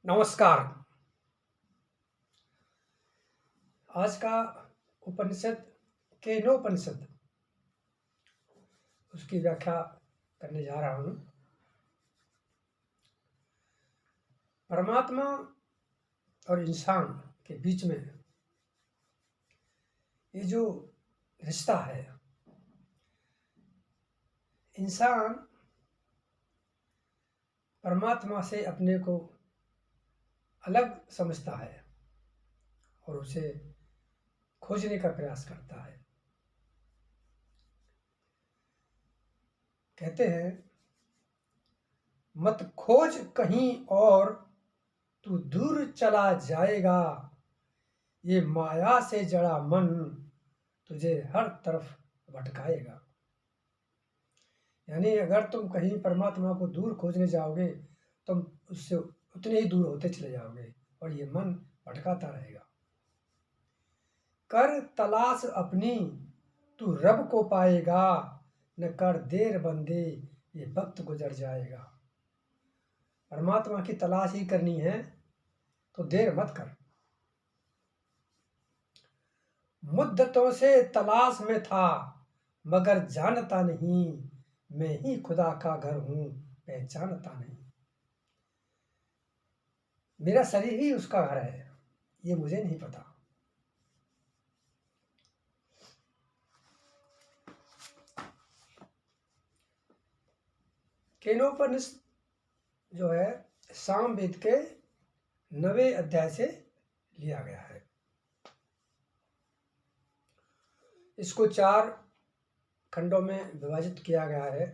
नमस्कार। आज का उपनिषद केनोपनिषद उसकी व्याख्या करने जा रहा हूँ। परमात्मा और इंसान के बीच में ये जो रिश्ता है, इंसान परमात्मा से अपने को अलग समझता है और उसे खोजने का प्रयास करता है। कहते हैं, मत खोज कहीं और तू दूर चला जाएगा, ये माया से जड़ा मन तुझे हर तरफ भटकाएगा। यानी अगर तुम कहीं परमात्मा को दूर खोजने जाओगे, तुम उससे उतने ही दूर होते चले जाओगे और ये मन भटकाता रहेगा। कर तलाश अपनी तू रब को पाएगा, न कर देर बंदे ये वक्त गुजर जाएगा। परमात्मा की तलाश ही करनी है तो देर मत कर। मुद्दतों से तलाश में था मगर जानता नहीं, मैं ही खुदा का घर हूं पहचानता नहीं। मेरा शरीर ही उसका घर है, ये मुझे नहीं पता। केनोपनिषद जो है सामवेद के 9वें अध्याय से लिया गया है। इसको 4 खंडों में विभाजित किया गया है।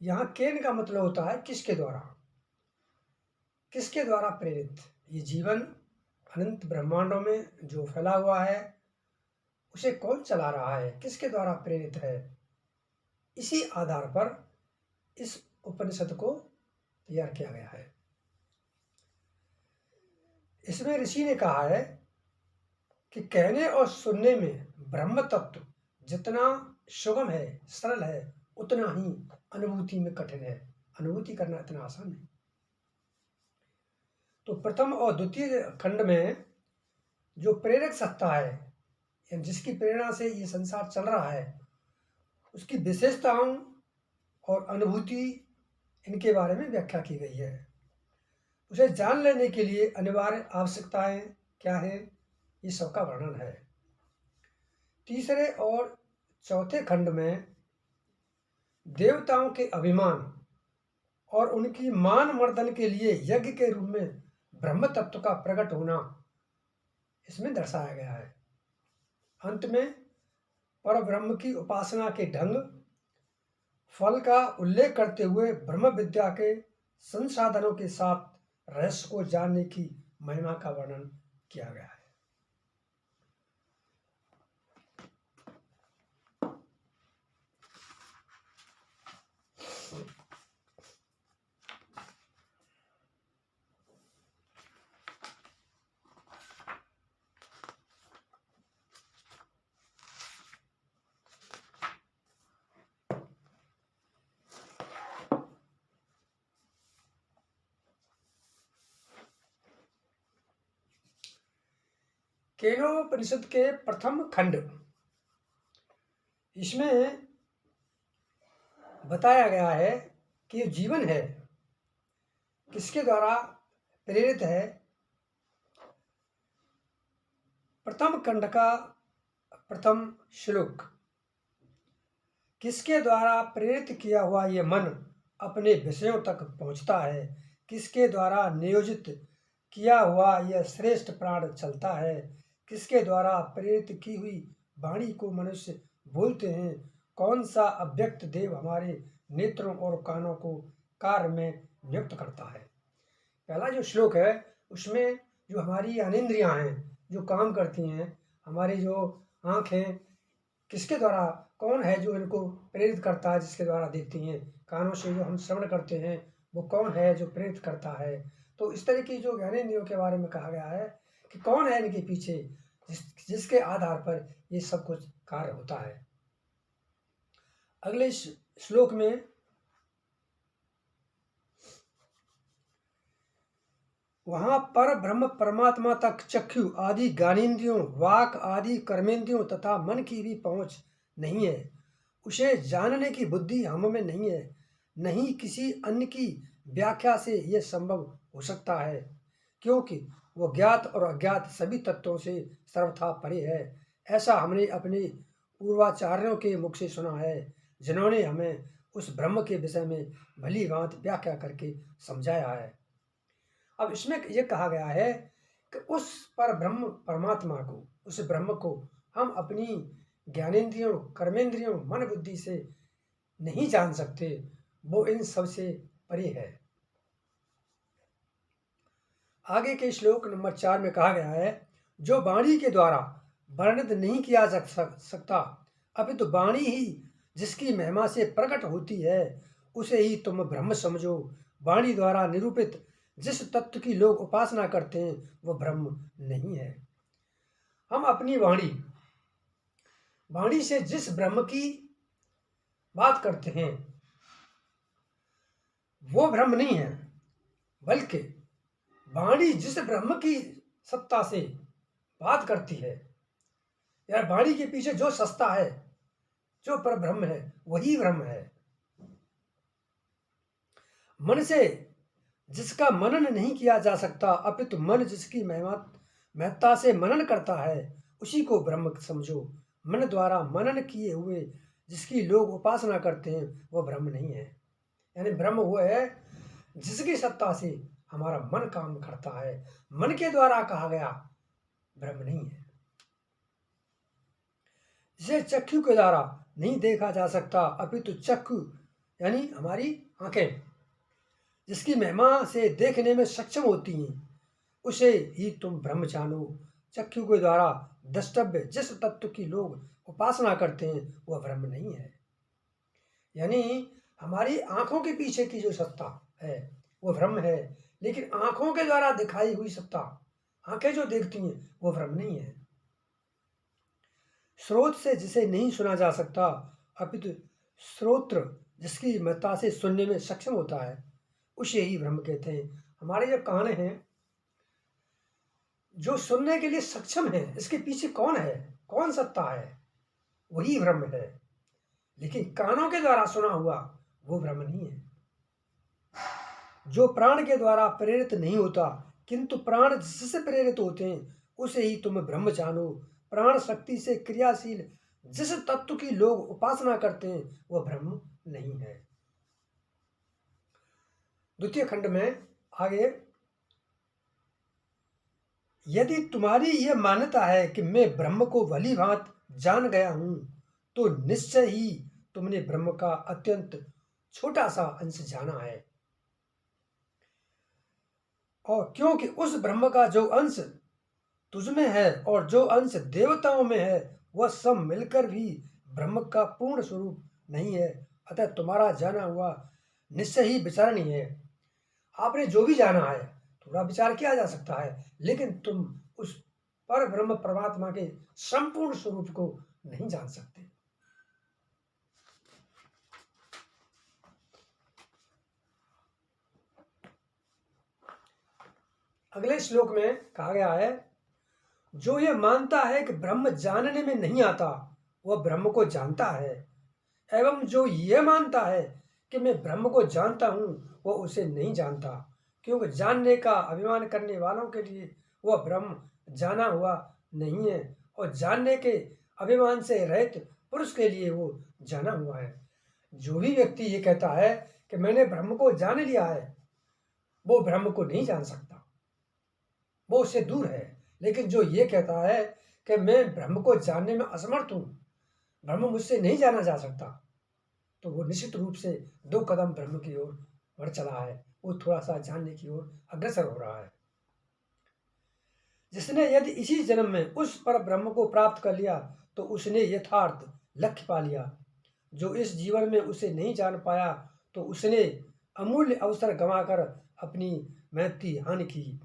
यहाँ केन का मतलब होता है किसके द्वारा, किसके द्वारा प्रेरित। ये जीवन अनंत ब्रह्मांडों में जो फैला हुआ है उसे कौन चला रहा है, किसके द्वारा प्रेरित है। इसी आधार पर इस उपनिषद को तैयार किया गया है। इसमें ऋषि ने कहा है कि कहने और सुनने में ब्रह्म तत्व जितना सुगम है, सरल है, उतना ही अनुभूति में कठिन है। अनुभूति करना इतना आसान नहीं। तो प्रथम और द्वितीय खंड में जो प्रेरक सत्ता है, यानी जिसकी प्रेरणा से ये संसार चल रहा है, उसकी विशेषताओं और अनुभूति इनके बारे में व्याख्या की गई है। उसे जान लेने के लिए अनिवार्य आवश्यकताएं क्या है, ये सबका वर्णन है। तीसरे और चौथे खंड में देवताओं के अभिमान और उनकी मान मर्दन के लिए यज्ञ के रूप में ब्रह्म तत्व का प्रकट होना इसमें दर्शाया गया है। अंत में परब्रह्म की उपासना के ढंग, फल का उल्लेख करते हुए ब्रह्म विद्या के संसाधनों के साथ रहस्य को जानने की महिमा का वर्णन किया गया है। केनोपनिषद के प्रथम खंड, इसमें बताया गया है कि ये जीवन है किसके द्वारा प्रेरित है। प्रथम खंड का प्रथम श्लोक, किसके द्वारा प्रेरित किया हुआ ये मन अपने विषयों तक पहुंचता है, किसके द्वारा नियोजित किया हुआ यह श्रेष्ठ प्राण चलता है, किसके द्वारा प्रेरित की हुई वाणी को मनुष्य बोलते हैं, कौन सा अव्यक्त देव हमारे नेत्रों और कानों को कार्य में नियुक्त करता है। पहला जो श्लोक है उसमें जो हमारी अनिंद्रियां हैं जो काम करती हैं, हमारी जो आँखें किसके द्वारा, कौन है जो इनको प्रेरित करता है, जिसके द्वारा देखती हैं, कानों से जो हम श्रवण करते हैं वो कौन है जो प्रेरित करता है। तो इस तरह की जो ज्ञानेंद्रियों के बारे में कहा गया है कि कौन है इनके पीछे, जिसके आधार पर ये सब कुछ कार्य होता है। अगले श्लोक में वहाँ पर ब्रह्म परमात्मा तक चक्षु आदि ज्ञानेंद्रियों, वाक आदि कर्मेंद्रियों तथा मन की भी पहुँच नहीं है। उसे जानने की बुद्धि हम में नहीं है। नहीं किसी अन्य की व्याख्या से यह संभव हो सकता है, क्योंकि वो ज्ञात और अज्ञात सभी तत्वों से सर्वथा परे है। ऐसा हमने अपने पूर्वाचार्यों के मुख से सुना है, जिन्होंने हमें उस ब्रह्म के विषय में भली भांति व्याख्या करके समझाया है। अब इसमें यह कहा गया है कि उस पर ब्रह्म परमात्मा को, उस ब्रह्म को हम अपनी ज्ञानेंद्रियों, कर्मेंद्रियों, मन बुद्धि से नहीं जान सकते। वो इन सब से परे है। आगे के श्लोक नंबर 4 में कहा गया है, जो वाणी के द्वारा वर्णित नहीं किया जा सकता, अपितु वाणी ही जिसकी महिमा से प्रकट होती है, उसे ही तुम ब्रह्म समझो। वाणी द्वारा निरूपित जिस तत्व की लोग उपासना करते हैं वह ब्रह्म नहीं है। हम अपनी वाणी से जिस ब्रह्म की बात करते हैं वो ब्रह्म नहीं है, बल्कि वाणी जिस ब्रह्म की सत्ता से बात करती है, या वाणी के पीछे जो सत्ता है, जो पर ब्रह्म है, वही ब्रह्म है। मन से जिसका मनन नहीं किया जा सकता, अपितु मन जिसकी महत्ता से मनन करता है, उसी को ब्रह्म समझो। मन द्वारा मनन किए हुए जिसकी लोग उपासना करते हैं वह ब्रह्म नहीं है। यानी ब्रह्म वो है जिसकी सत्ता से हमारा मन काम करता है। मन के द्वारा कहा गया ब्रह्म नहीं है। जिसे चक्षु के द्वारा नहीं देखा जा सकता, अपितु चक्षु यानी हमारी आंखें जिसकी महिमा से देखने में सक्षम होती हैं, उसे ही तुम ब्रह्म जानो। चक्षु के द्वारा द्रष्टव्य जिस तत्व की लोग उपासना करते हैं वह ब्रह्म नहीं है। यानी हमारी आंखों के पीछे की जो सत्ता है वो ब्रह्म है, लेकिन आंखों के द्वारा दिखाई हुई सत्ता, आंखें जो देखती हैं वो ब्रह्म नहीं है। स्रोत से जिसे नहीं सुना जा सकता, अपितु श्रोत्र जिसकी महत्ता से सुनने में सक्षम होता है, उसे ही ब्रह्म कहते हैं। हमारे जो कान हैं जो सुनने के लिए सक्षम है, इसके पीछे कौन है, कौन सत्ता है, वही ब्रह्म है। लेकिन कानों के द्वारा सुना हुआ वो ब्रह्म नहीं है। जो प्राण के द्वारा प्रेरित नहीं होता, किंतु प्राण जिससे प्रेरित होते हैं, उसे ही तुम ब्रह्म जानो। प्राण शक्ति से क्रियाशील जिस तत्व की लोग उपासना करते हैं वह ब्रह्म नहीं है। द्वितीय खंड में आगे, यदि तुम्हारी यह मान्यता है कि मैं ब्रह्म को भली भांति जान गया हूं, तो निश्चय ही तुमने ब्रह्म का अत्यंत छोटा सा अंश जाना है। और क्योंकि उस ब्रह्म का जो अंश तुझमें है और जो अंश देवताओं में है, वह सब मिलकर भी ब्रह्म का पूर्ण स्वरूप नहीं है। अतः तुम्हारा जाना हुआ निश्चय ही विचारणीय है। आपने जो भी जाना है थोड़ा विचार किया जा सकता है, लेकिन तुम उस पर ब्रह्म परमात्मा के संपूर्ण स्वरूप को नहीं जान सकते। अगले श्लोक में कहा गया है, जो ये मानता है कि ब्रह्म जानने में नहीं आता, वह ब्रह्म को जानता है, एवं जो ये मानता है कि मैं ब्रह्म को जानता हूं, वह उसे नहीं जानता। क्योंकि जानने का अभिमान करने वालों के लिए वह ब्रह्म जाना हुआ नहीं है, और जानने के अभिमान से रहित पुरुष के लिए वो जाना हुआ है। जो भी व्यक्ति ये कहता है कि मैंने ब्रह्म को जान लिया है, वो ब्रह्म को नहीं जान सकता, वो उससे दूर है। लेकिन जो ये कहता है कि मैं ब्रह्म को जानने में असमर्थ हूं, ब्रह्म मुझसे नहीं जाना जा सकता, तो वो निश्चित रूप से 2 कदम ब्रह्म की ओर बढ़ चला है, वो थोड़ा सा जानने की ओर अग्रसर हो रहा है। जिसने यदि इसी जन्म में उस पर ब्रह्म को प्राप्त कर लिया, तो उसने यथार्थ लक्ष्य पा लिया। जो इस जीवन में उसे नहीं जान पाया, तो उसने अमूल्य अवसर गंवाकर अपनी महती हानि की।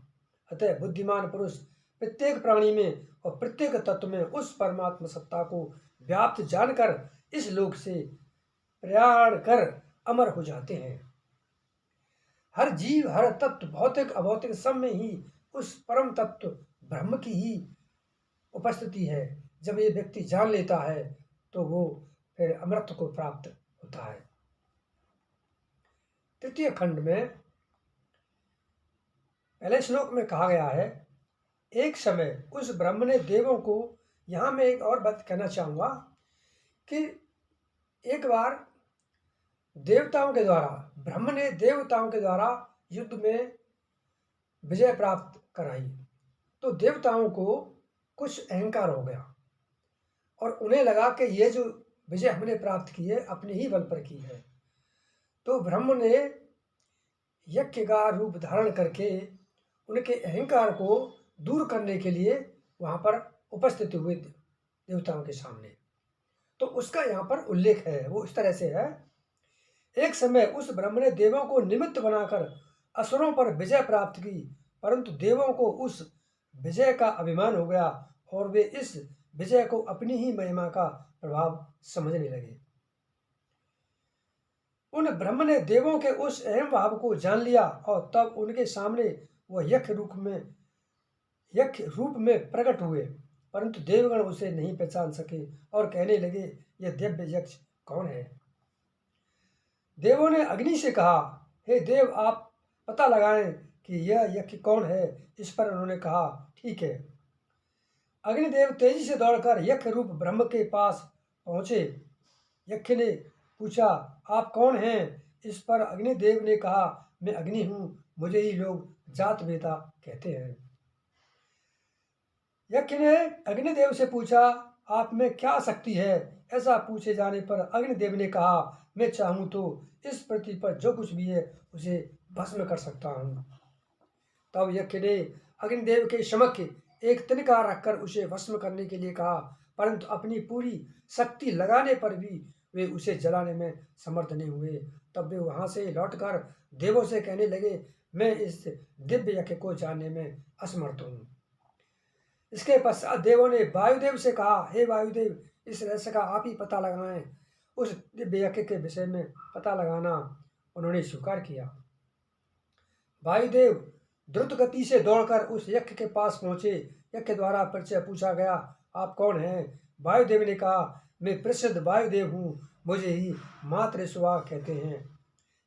अतः बुद्धिमान पुरुष प्रत्येक प्राणी में और प्रत्येक तत्व में उस परमात्मा सत्ता को व्याप्त जानकर इस लोक से प्रयाण कर अमर हो जाते हैं। हर जीव, हर तत्व, भौतिक अभौतिक सब में ही उस परम तत्व ब्रह्म की ही उपस्थिति है। जब ये व्यक्ति जान लेता है तो वो फिर अमृत को प्राप्त होता है। तृतीय खंड में पहले श्लोक में कहा गया है, एक समय उस ब्रह्म ने देवों को, यहाँ मैं एक और बात कहना चाहूँगा कि एक बार देवताओं के द्वारा, ब्रह्म ने देवताओं के द्वारा युद्ध में विजय प्राप्त कराई, तो देवताओं को कुछ अहंकार हो गया और उन्हें लगा कि ये जो विजय हमने प्राप्त की है अपने ही बल पर की है। तो ब्रह्म ने यज्ञ का रूप धारण करके उनके अहंकार को दूर करने के लिए वहाँ पर उपस्थित हुए देवताओं के सामने। तो उसका यहाँ पर उल्लेख है, वो इस तरह से है, एक समय उस ब्रह्म ने देवों को निमित्त बनाकर असुरों पर विजय प्राप्त की, परंतु देवों को उस विजय का अभिमान हो गया और वे इस विजय को अपनी ही महिमा का प्रभाव समझने लगे। उन ब्रह्म ने देवों के उस अहम भाव को जान लिया और तब उनके सामने वह यज्ञ रूप में प्रकट हुए, परंतु देवगण उसे नहीं पहचान सके और कहने लगे, यह दिव्य यक्ष कौन है। देवों ने अग्नि से कहा, हे देव, आप पता लगाएं कि यह यज्ञ कौन है। इस पर उन्होंने कहा, ठीक है। अग्निदेव तेजी से दौड़कर यज्ञ रूप ब्रह्म के पास पहुंचे। यज्ञ ने पूछा, आप कौन हैं। इस पर अग्निदेव ने कहा, मैं अग्नि हूँ, मुझे ही लोग जात वेता कहते हैं। यज्ञ ने अग्निदेव से पूछा, आप में क्या शक्ति है। ऐसा पूछे जाने पर अग्निदेव ने कहा, मैं चाहूँ तो इस पृथ्वी पर जो कुछ भी है उसे भस्म कर सकता हूँ। तब यज्ञ ने अग्निदेव के समक्ष एक तिनका रखकर उसे भस्म करने के लिए कहा, परंतु अपनी पूरी शक्ति लगाने पर भी वे उसे जलाने में समर्थ नहीं हुए। तब वे वहां से लौटकर देवों से कहने लगे, मैं इस दिव्य यज्ञ को जानने में असमर्थ हूँ। इसके पश्चात देवों ने वायुदेव से कहा, हे वायुदेव, इस रहस्य का आप ही पता लगाएं। उस दिव्य यज्ञ के विषय में पता लगाना उन्होंने स्वीकार किया। वायुदेव द्रुत गति से दौड़कर उस यज्ञ के पास पहुंचे। यज्ञ द्वारा परिचय पूछा गया, आप कौन हैं। वायुदेव ने कहा, मैं प्रसिद्ध वायुदेव हूँ, मुझे ही मातृ सुवा कहते हैं।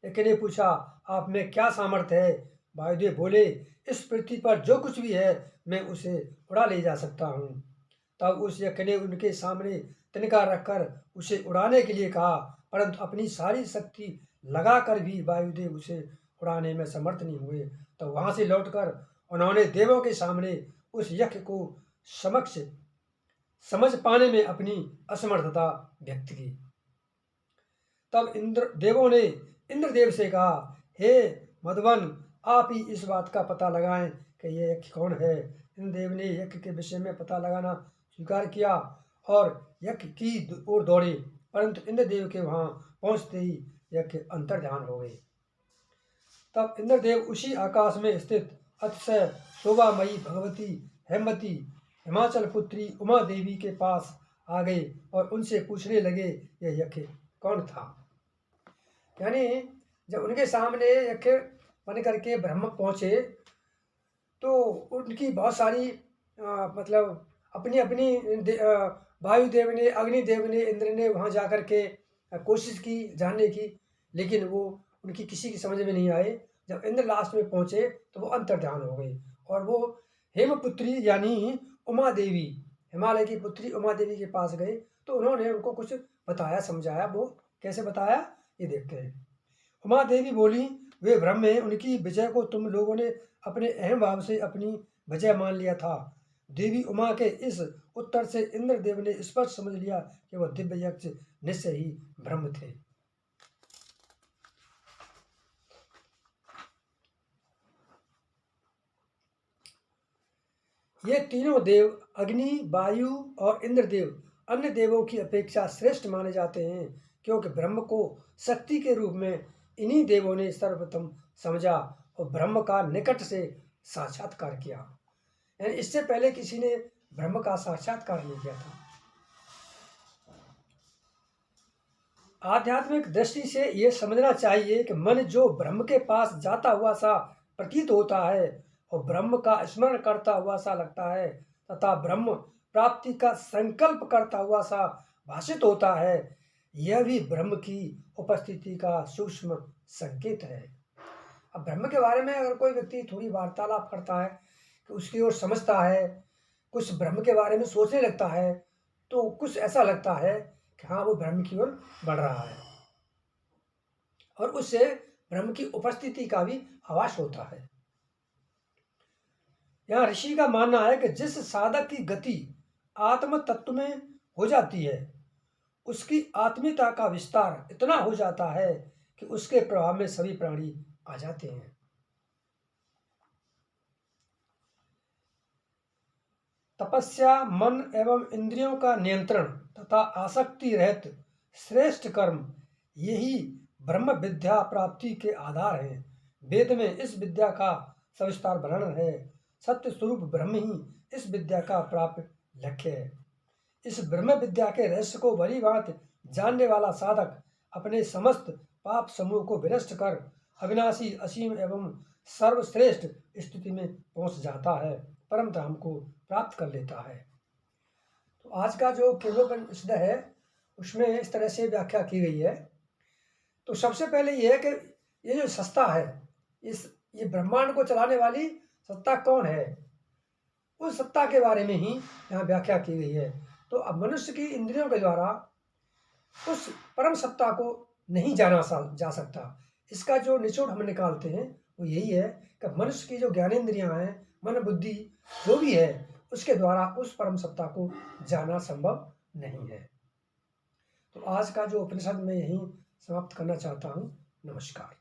यज्ञ ने पूछा, आप में क्या सामर्थ्य है। वायुदेव बोले, इस पृथ्वी पर जो कुछ भी है मैं उसे उड़ा ले जा सकता हूँ। तब उस यज्ञ ने उनके सामने तिनका रखकर उसे उड़ाने के लिए कहा, परंतु अपनी सारी शक्ति लगाकर भी वायुदेव उसे उड़ाने में समर्थ नहीं हुए। तो वहां से लौटकर उन्होंने देवों के सामने उस यज्ञ को समझ पाने में अपनी असमर्थता व्यक्त की। तब देवों ने इंद्रदेव से कहा, हे मधुवन, आप ही इस बात का पता लगाएं कि यह यज्ञ कौन है। इंद्रदेव ने यज्ञ के विषय में पता लगाना स्वीकार किया और यज्ञ की ओर दौड़े, परंतु इंद्रदेव के वहां पहुंचते ही यज्ञ अंतर्ध्यान हो गए। तब इंद्रदेव उसी आकाश में स्थित अतिशय शोभामयी भगवती हेमवती हिमाचल पुत्री उमा देवी के पास आ गए और उनसे पूछने लगे, यह यज्ञ कौन था। यानी जब उनके सामने यज्ञ बन करके ब्रह्म पहुँचे तो उनकी बहुत सारी मतलब अपनी अपनी वायुदेव ने, अग्निदेव ने, इंद्र ने वहाँ जा कर के कोशिश की जानने की, लेकिन वो उनकी किसी की समझ में नहीं आए। जब इंद्र लास्ट में पहुँचे तो वो अंतर्ध्यान हो गए और वो हेमपुत्री यानी उमा देवी, हिमालय की पुत्री उमा देवी के पास गए तो उन्होंने उनको कुछ बताया, समझाया। वो कैसे बताया ये देखते हैं। उमा देवी बोली, वे ब्रह्म हैं, उनकी विजय को तुम लोगों ने अपने अहम भाव से अपनी विजय मान लिया था। देवी उमा के इस उत्तर से इंद्रदेव ने स्पष्ट समझ लिया कि वह दिव्य यक्ष निश्चय ही ब्रह्म थे। ये तीनों देव अग्नि, वायु और इंद्रदेव अन्य देवों की अपेक्षा श्रेष्ठ माने जाते हैं, क्योंकि ब्रह्म को शक्ति के रूप में इन्हीं देवों ने सर्वप्रथम समझा और ब्रह्म का निकट से साक्षात्कार किया। यानी इससे पहले किसी ने ब्रह्म का साक्षात्कार नहीं किया था। आध्यात्मिक दृष्टि से ये समझना चाहिए कि मन जो ब्रह्म के पास जाता हुआ सा प्रतीत होता है और ब्रह्म का स्मरण करता हुआ सा लगता है तथा ब्रह्म प्राप्ति का संकल्प करता हुआ सा भाषित होता है, यह भी ब्रह्म की उपस्थिति का सूक्ष्म संकेत है। अब ब्रह्म के बारे में अगर कोई व्यक्ति थोड़ी वार्तालाप करता है कि उसकी ओर समझता है, कुछ ब्रह्म के बारे में सोचने लगता है, तो कुछ ऐसा लगता है कि हाँ, वो ब्रह्म की ओर बढ़ रहा है और उससे ब्रह्म की उपस्थिति का भी आभास होता है। यहाँ ऋषि का मानना है कि जिस साधक की गति आत्म तत्व में हो जाती है, उसकी आत्मीयता का विस्तार इतना हो जाता है कि उसके प्रभाव में सभी प्राणी आ जाते हैं। तपस्या, मन एवं इंद्रियों का नियंत्रण तथा आसक्ति रहित श्रेष्ठ कर्म, यही ब्रह्म विद्या प्राप्ति के आधार हैं। वेद में इस विद्या का सविस्तार वर्णन है। सत्य स्वरूप ब्रह्म ही इस विद्या का प्राप्त लक्ष्य है। इस ब्रह्म विद्या के रहस्य को भली भांति जानने वाला साधक अपने समस्त पाप समूह को विनष्ट कर अविनाशी, असीम एवं सर्वश्रेष्ठ स्थिति में पहुंच जाता है, परम धाम को प्राप्त कर लेता है। तो आज का जो केवलोपनिषद है उसमें इस तरह से व्याख्या की गई है। तो सबसे पहले ये है कि ये जो सत्ता है, ये ब्रह्मांड को चलाने वाली सत्ता कौन है, उस सत्ता के बारे में ही यहाँ व्याख्या की गई है। तो अब मनुष्य की इंद्रियों के द्वारा उस परम सत्ता को नहीं जाना जा सकता। इसका जो निचोड़ हम निकालते हैं वो यही है कि मनुष्य की जो ज्ञानेंद्रियां हैं, मन बुद्धि जो भी है, उसके द्वारा उस परम सत्ता को जाना संभव नहीं है। तो आज का जो उपनिषद में यही समाप्त करना चाहता हूँ। नमस्कार।